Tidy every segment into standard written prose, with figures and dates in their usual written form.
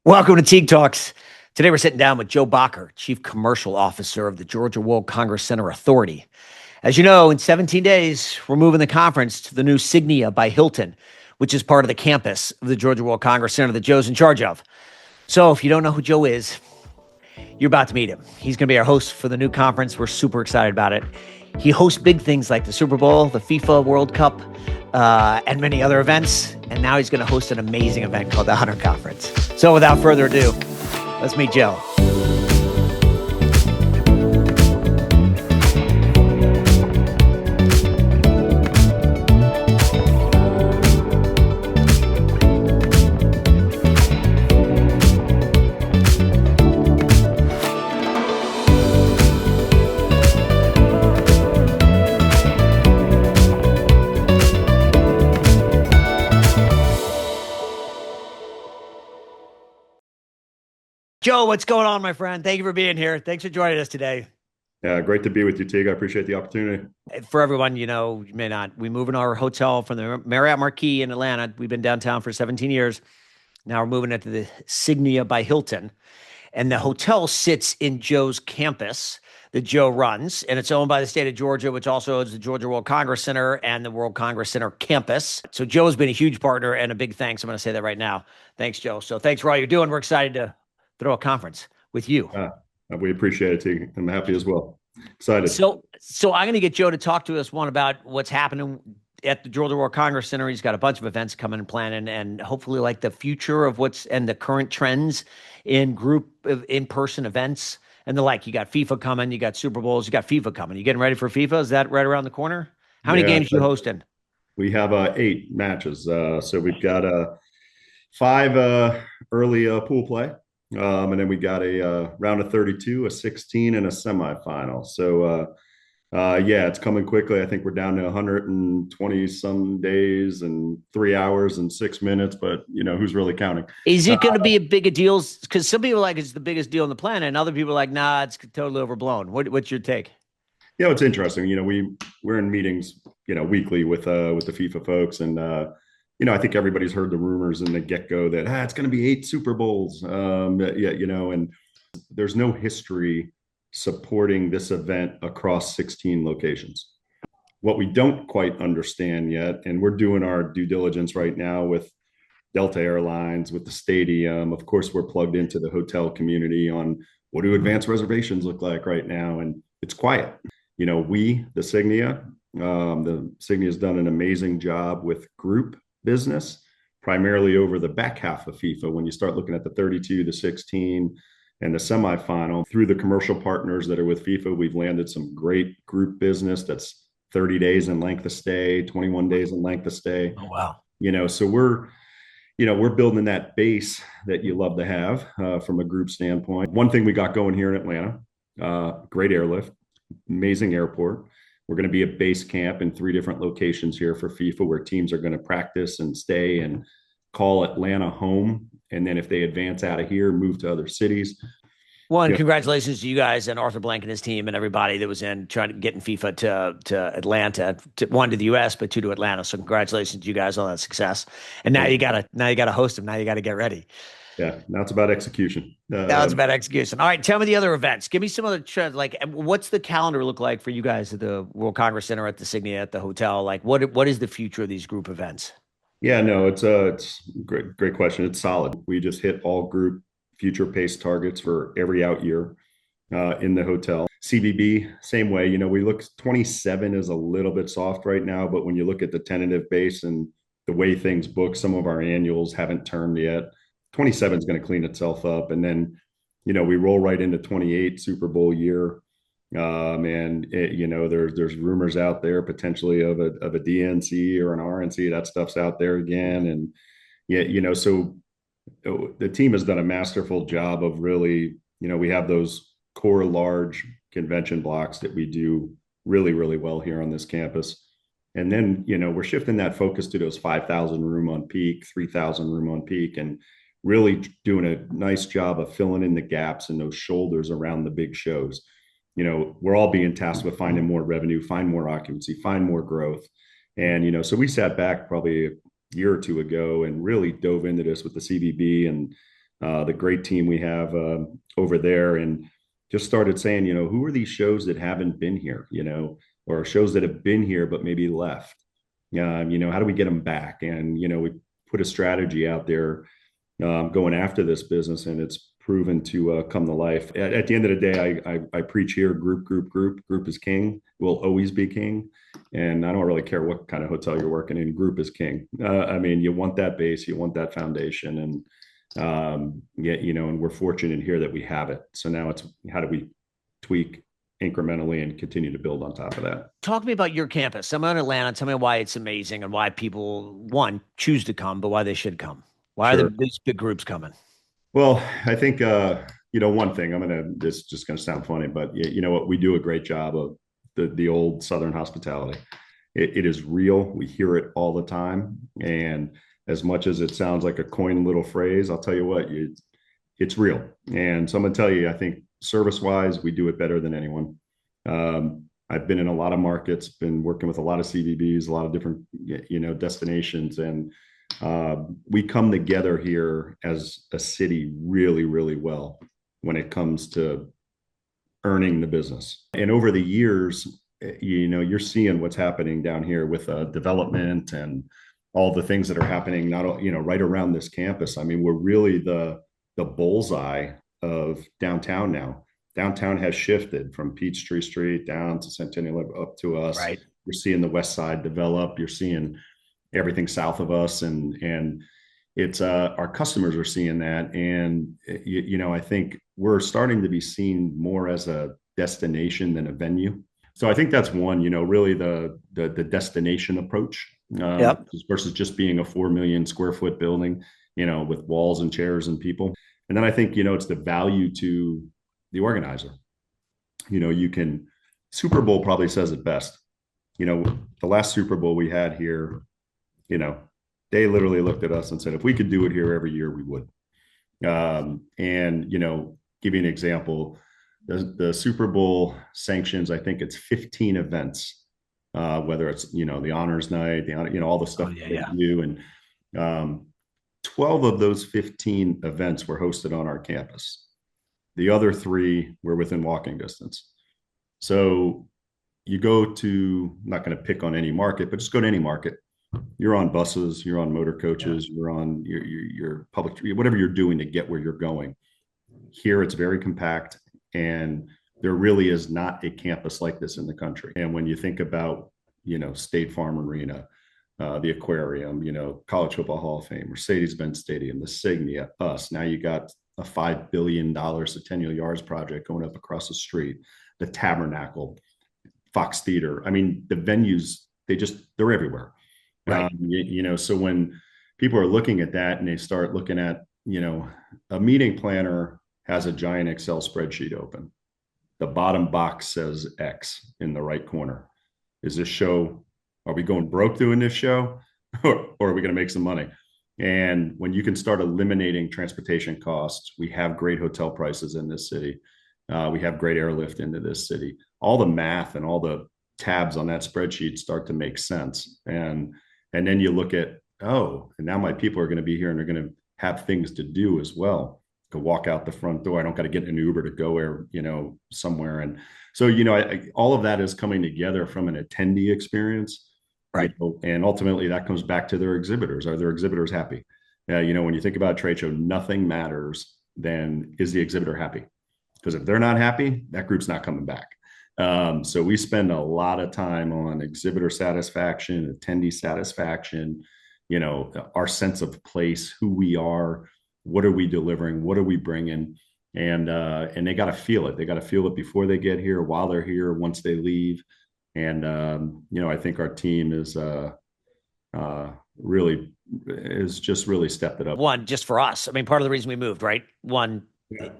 Welcome to Teague Talks. Today we're sitting down with Joe Bocherer, Chief Commercial Officer of the Georgia World Congress Center Authority. As you know, in 17 days, we're moving the conference to the new Signia by Hilton, which is part of the campus of the Georgia World Congress Center that Joe's in charge of. So if you don't know who Joe is, you're about to meet him. He's going to be our host for the new conference. We're super excited about it. He hosts big things like the Super Bowl, the FIFA World Cup, and many other events. And now he's going to host an amazing event called the Hunter Conference. So without further ado, let's meet Joe. Joe, what's going on, my friend? Thank you for being here. Thanks for joining us today. Yeah, great to be with you, Teague. I appreciate the opportunity. For everyone, you may not. We moved in our hotel from the Marriott Marquis in Atlanta. We've been downtown for 17 years. Now we're moving into the Signia by Hilton. And the hotel sits in Joe's campus that Joe runs, and it's owned by the state of Georgia, which also owns the Georgia World Congress Center and the World Congress Center campus. So Joe has been a huge partner, and a big thanks. I'm going to say that right now. Thanks, Joe. So thanks for all you're doing. We're excited to throw a conference with you. We appreciate it, Teague. I'm happy as well. Excited. So I'm going to get Joe to talk to us about what's happening at the Georgia World Congress Center. He's got a bunch of events coming and planning, and hopefully like the future of and the current trends in group of in-person events and the like. You got FIFA coming, you got Super Bowls, you got FIFA coming. You getting ready for FIFA? Is that right around the corner? How many games you hosting? We have 8 matches. So we've got 5 early pool play. And then we got a round of 32, a 16, and a semifinal. So, it's coming quickly. I think we're down to 120 some days and 3 hours and 6 minutes, but who's really counting? Is it going to be a big a deal? Because some people are like it's the biggest deal on the planet, and other people are like, nah, it's totally overblown. What's your take? Yeah, it's interesting. We're in meetings, weekly with the FIFA folks, and I think everybody's heard the rumors in the get-go that it's going to be 8 Super Bowls. And there's no history supporting this event across 16 locations. What we don't quite understand yet, and we're doing our due diligence right now with Delta Airlines, with the stadium. Of course, we're plugged into the hotel community on what do advanced reservations look like right now, and it's quiet. The Signia has done an amazing job with group business, primarily over the back half of FIFA. When you start looking at the 32, the 16, and the semifinal, through the commercial partners that are with FIFA, we've landed some great group business that's 30 days in length of stay, 21 days in length of stay. Oh, wow. So we're building that base that you love to have from a group standpoint. One thing we got going here in Atlanta, great airlift, amazing airport. We're going to be a base camp in 3 different locations here for FIFA, where teams are going to practice and stay and call Atlanta home. And then if they advance out of here, move to other cities. One, congratulations to you guys and Arthur Blank and his team and everybody that was in trying to get in FIFA to Atlanta, 1 to the US, but 2 to Atlanta. So congratulations to you guys on that success. And now you gotta host them. Now you got to get ready. Yeah, now it's about execution. Now it's about execution. All right, tell me the other events. Give me some other trends. Like, what's the calendar look like for you guys at the World Congress Center, at the Signia, at the hotel? Like, what is the future of these group events? Yeah, no, it's great question. It's solid. We just hit all group future pace targets for every out year in the hotel. CBB, same way. We look 27 is a little bit soft right now, but when you look at the tentative base and the way things book, some of our annuals haven't turned yet. 27 is going to clean itself up, and then we roll right into 28 Super Bowl year, and there's rumors out there potentially of a DNC or an RNC. That stuff's out there again, and so the team has done a masterful job of really, we have those core large convention blocks that we do really, really well here on this campus. And then, we're shifting that focus to those 5,000 room on peak, 3,000 room on peak, and really doing a nice job of filling in the gaps and those shoulders around the big shows. We're all being tasked with finding more revenue, find more occupancy, find more growth. And, so we sat back probably a year or 2 ago and really dove into this with the CBB and the great team we have over there, and just started saying, who are these shows that haven't been here, or shows that have been here but maybe left? How do we get them back? And, we put a strategy out there going after this business, and it's proven to come to life. At the end of the day, I preach here: group is king, will always be king. And I don't really care what kind of hotel you're working in, group is king. I mean, you want that base, you want that foundation, and yeah, and we're fortunate here that we have it. So now it's how do we tweak incrementally and continue to build on top of that. Talk to me about your campus. I'm in Atlanta. Tell me why it's amazing and why people, one, choose to come, but why they should come. Why are Sure. these big groups coming? Well, I think one thing this is just gonna sound funny, but you know what, we do a great job of the old Southern hospitality. It is real. We hear it all the time, and as much as it sounds like a coined little phrase, I'll tell you what, it's real. And so I'm gonna tell you, I think service wise, we do it better than anyone. I've been in a lot of markets, been working with a lot of CVBs, a lot of different destinations, and we come together here as a city really, really well when it comes to earning the business. And over the years, you're seeing what's happening down here with development and all the things that are happening, not right around this campus. I mean, we're really the bullseye of downtown now. Downtown has shifted from Peachtree Street down to Centennial up to us. Right. You're seeing the West Side develop. You're seeing everything south of us, and it's our customers are seeing that, and I think we're starting to be seen more as a destination than a venue. So I think that's one, really the destination approach Yep. versus just being a 4 million square foot building, with walls and chairs and people. And then I think it's the value to the organizer. You can Super Bowl probably says it best. The last Super Bowl we had here, they literally looked at us and said, if we could do it here every year, we would. And, give you an example, the Super Bowl sanctions, I think it's 15 events, whether it's, the honors night, all the stuff they do. And 12 of those 15 events were hosted on our campus. The other 3 were within walking distance. So you go to, I'm not going to pick on any market, but just go to any market. You're on buses, you're on motor coaches, you're on your public, whatever you're doing to get where you're going. Here, it's very compact, and there really is not a campus like this in the country. And when you think about, State Farm Arena, the aquarium, College Football Hall of Fame, Mercedes-Benz Stadium, the Signia, us, now you got a $5 billion Centennial Yards project going up across the street, the Tabernacle, Fox Theater. I mean, the venues, they're everywhere. Right. So when people are looking at that and they start looking at, a meeting planner has a giant Excel spreadsheet open. The bottom box says X in the right corner. Are we going broke doing this show or are we going to make some money? And when you can start eliminating transportation costs, we have great hotel prices in this city. We have great airlift into this city. All the math and all the tabs on that spreadsheet start to make sense. And then you look at, and now my people are going to be here and they're going to have things to do as well. Go walk out the front door. I don't got to get an Uber to go where, somewhere. And so, all of that is coming together from an attendee experience. Right. And ultimately that comes back to their exhibitors. Are their exhibitors happy? When you think about a trade show, nothing matters than is the exhibitor happy? Because if they're not happy, that group's not coming back. So we spend a lot of time on exhibitor satisfaction, attendee satisfaction, our sense of place, who we are, what are we delivering, what are we bringing, and they got to feel it. They got to feel it before they get here, while they're here, once they leave. And I think our team is really stepped it up. One, just for us. I mean, part of the reason we moved, right? One,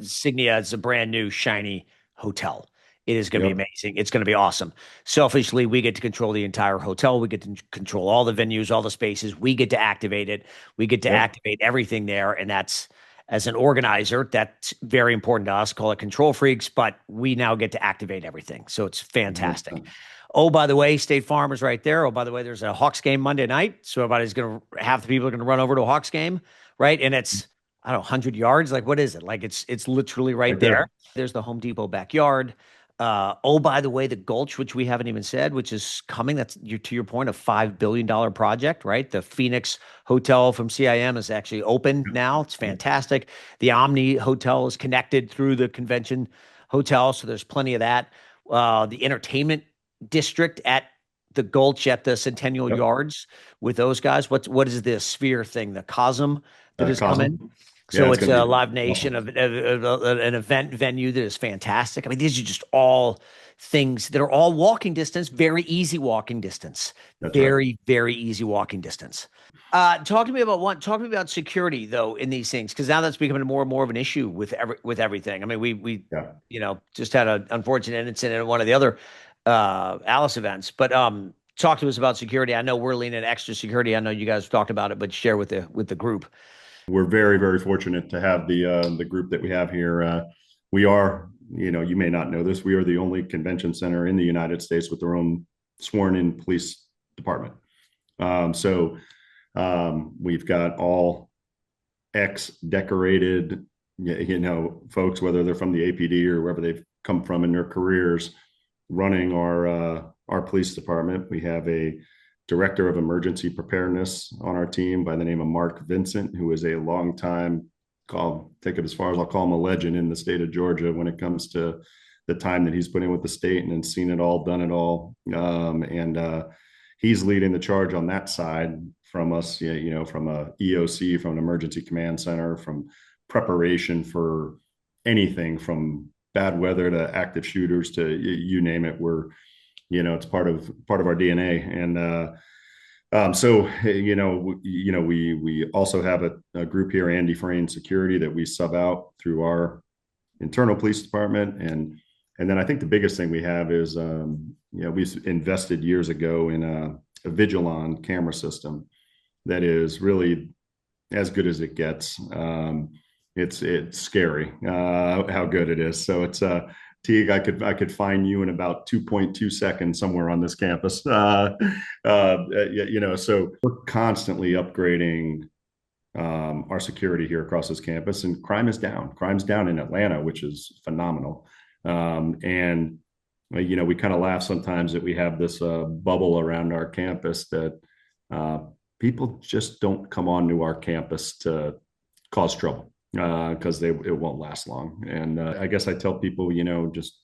Signia is a brand new, shiny hotel. It is going to be amazing. It's going to be awesome. Selfishly, we get to control the entire hotel. We get to control all the venues, all the spaces. We get to activate it. We get to activate everything there. And that's, as an organizer, that's very important to us. Call it control freaks, but we now get to activate everything. So it's fantastic. Oh, by the way, State Farm is right there. Oh, by the way, there's a Hawks game Monday night. So everybody's going to, half the people are going to run over to a Hawks game, right? And it's I don't know, 100 yards. Like, what is it? Like, it's literally right Right there. there. There's the Home Depot backyard. Oh, by the way, the Gulch, which we haven't even said, which is coming. That's to your point, a $5 billion project, right? The Phoenix Hotel from CIM is actually open now. It's Yep. fantastic. The Omni Hotel is connected through the convention hotel, so there's plenty of that. The entertainment district at the Gulch at the Centennial Yep. Yards with those guys. What is this Sphere thing? The Cosm that has come in. Cosm. Yeah, So it's it's going to a be Live Nation awesome. of an event venue that is fantastic. I mean, these are just all things that are all walking distance, very easy walking distance, That's right. very, very easy walking distance. Talk to me about security though in these things, because now that's becoming more and more of an issue with everything. I mean, we Yeah. just had an unfortunate incident at one of the other Alice events, but talk to us about security. I know we're leaning extra security. I know you guys talked about it, but share with the group. We're very, very fortunate to have the group that we have here. We are, you may not know this, we are the only convention center in the United States with their own sworn-in police department. We've got all ex-decorated, folks, whether they're from the APD or wherever they've come from in their careers, running our police department. We have a director of emergency preparedness on our team by the name of Mark Vincent, who is a long time, take it as far as I'll call him, a legend in the state of Georgia when it comes to the time that he's put in with the state and seen it all, done it all. He's leading the charge on that side from us, from a EOC, from an emergency command center, from preparation for anything from bad weather to active shooters to you name it. It's part of our DNA. We also have a group here, Andy Frayne Security, that we sub out through our internal police department. And then I think the biggest thing we have is, we invested years ago in a Vigilon camera system that is really as good as it gets. It's scary how good it is. So it's Teague, I could find you in about 2.2 seconds somewhere on this campus. So we're constantly upgrading our security here across this campus, and crime is down. Crime's down in Atlanta, which is phenomenal. And we kind of laugh sometimes that we have this bubble around our campus that people just don't come onto our campus to cause trouble because it won't last long. And I guess I tell people, just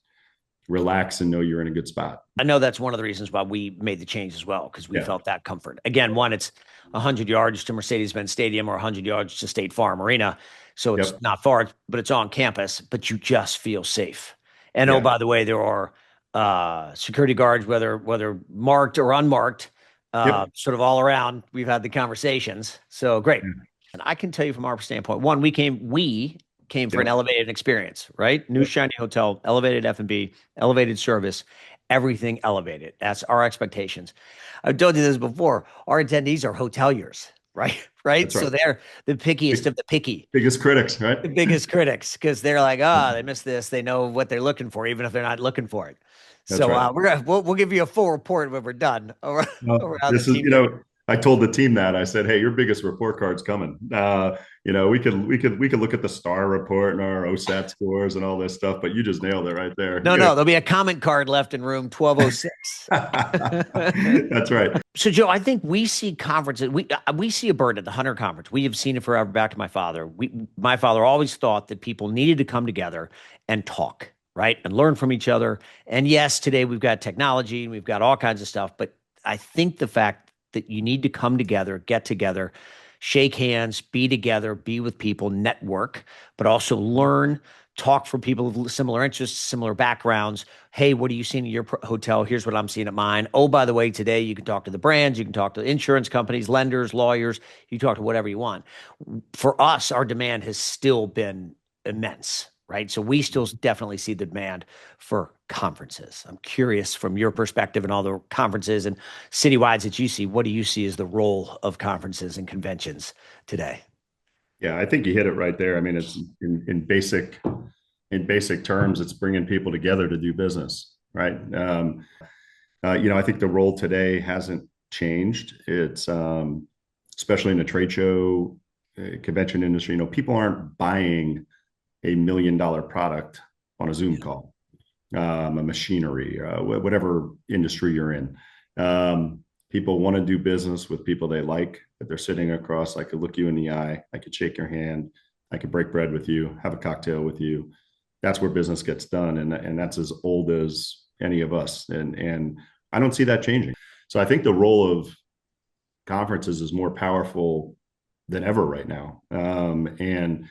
relax and know you're in a good spot. I know that's one of the reasons why we made the change as well, because we Yeah. felt that comfort. Again, one, it's 100 yards to Mercedes-Benz Stadium or 100 yards to State Farm Arena. So it's Yep. not far, but it's on campus, but you just feel safe. And oh, Yeah. by the way, there are security guards, whether marked or unmarked, Yep. sort of all around. We've had the conversations. So great. Yeah. And I can tell you from our standpoint, one, we came for an Yep. elevated experience, right? New Yep. shiny hotel, elevated F&B, elevated service, everything elevated. That's our expectations. I've told you this before. Our attendees are hoteliers, right? Right. That's So right. they're the pickiest of the picky, Biggest critics, the right? biggest critics, because they're like, they missed this. They know what they're looking for, even if they're not looking for it. That's So right. we'll give you a full report when we're done around the This is, team did. I told the team that I said, "Hey, your biggest report card's coming. We could look at the star report and our OSAT scores and all this stuff, but you just nailed it right there. No, no, there'll be a comment card left in room 1206. That's right. So, Joe, I think we see conferences. We see a bird at the Hunter Conference. We have seen it forever. Back to my father. My father always thought that people needed to come together and talk, right, and learn from each other. And yes, today we've got technology and we've got all kinds of stuff. But I think the fact that you need to come together, get together, shake hands, be together, be with people, network, but also learn, talk from people with similar interests, similar backgrounds. Hey, what are you seeing at your hotel? Here's what I'm seeing at mine. Oh, by the way, today you can talk to the brands, you can talk to insurance companies, lenders, lawyers, you talk to whatever you want. For us, our demand has still been immense, right? So we still definitely see the demand for conferences. I'm curious from your perspective and all the conferences and citywides that you see, what do you see as the role of conferences and conventions today? Yeah, I think you hit it right there. I mean, it's in basic terms, it's bringing people together to do business, right? I think the role today hasn't changed. It's especially in the trade show convention industry, people aren't buying $1 million product on a Zoom call, a machinery, whatever industry you're in. People want to do business with people they like, that they're sitting across. I could look you in the eye. I could shake your hand. I could break bread with you, have a cocktail with you. That's where business gets done. And that's as old as any of us. And I don't see that changing. So I think the role of conferences is more powerful than ever right now. And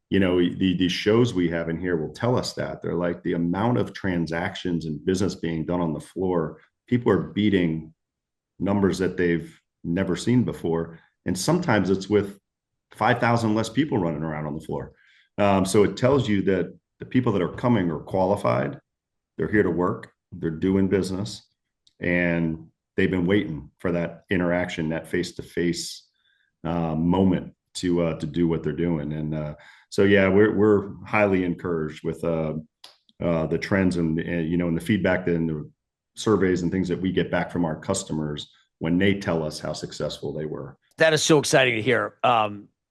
the shows we have in here will tell us that. They're like, the amount of transactions and business being done on the floor, people are beating numbers that they've never seen before. And sometimes it's with 5,000 less people running around on the floor. So it tells you that the people that are coming are qualified. They're here to work. They're doing business. And they've been waiting for that interaction, that face-to-face moment to do what they're doing. And so, yeah, we're highly encouraged with the trends and the feedback and the surveys and things that we get back from our customers when they tell us how successful they were. That is so exciting to hear.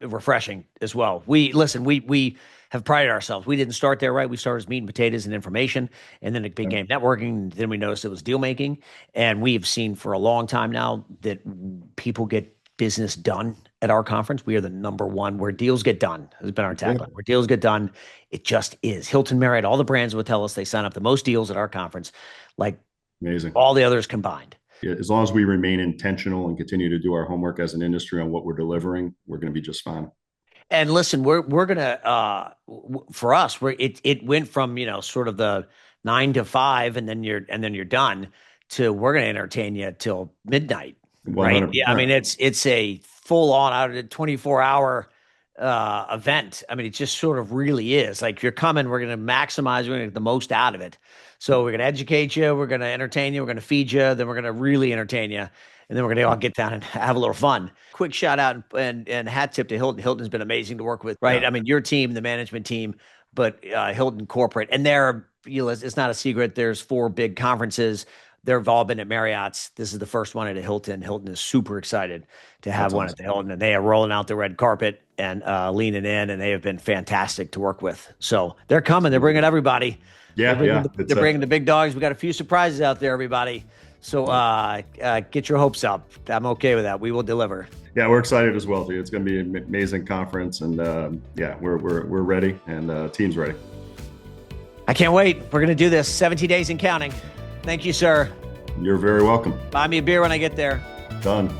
Refreshing as well. We have prided ourselves. We didn't start there, right? We started as meat and potatoes and information, and then it became networking. Then we noticed it was deal making, and we've seen for a long time now that people get business done at our conference. We are the number one where deals get done. Has been our tagline. Where deals get done, it just is. Hilton, Marriott, all the brands would tell us they sign up the most deals at our conference, like amazing. All the others combined. As long as we remain intentional and continue to do our homework as an industry on what we're delivering, we're going to be just fine. And listen, we're gonna for us, it went from sort of the 9 to 5, and then you're done, to we're gonna entertain you till midnight, right? 100%. Yeah, I mean it's a full on out of 24-hour event. I mean, it just sort of really is. Like, you're coming, we're gonna maximize, we're gonna get the most out of it. So we're gonna educate you, we're gonna entertain you, we're gonna feed you, then we're gonna really entertain you, and then we're gonna all get down and have a little fun. Quick shout out and hat tip to Hilton. Hilton's been amazing to work with, right? Yeah. I mean, your team, the management team, but Hilton corporate, and it's not a secret. There's 4 big conferences. They've all been at Marriott's. This is the first one at a Hilton. Hilton is super excited to have one at the Hilton, and they are rolling out the red carpet and leaning in, and they have been fantastic to work with. So they're coming. They're bringing everybody. Yeah, they're bringing the big dogs. We got a few surprises out there, everybody. So get your hopes up. I'm okay with that. We will deliver. Yeah, we're excited as well. It's going to be an amazing conference, and we're ready, and the team's ready. I can't wait. We're going to do this 17 days and counting. Thank you, sir. You're very welcome. Buy me a beer when I get there. Done.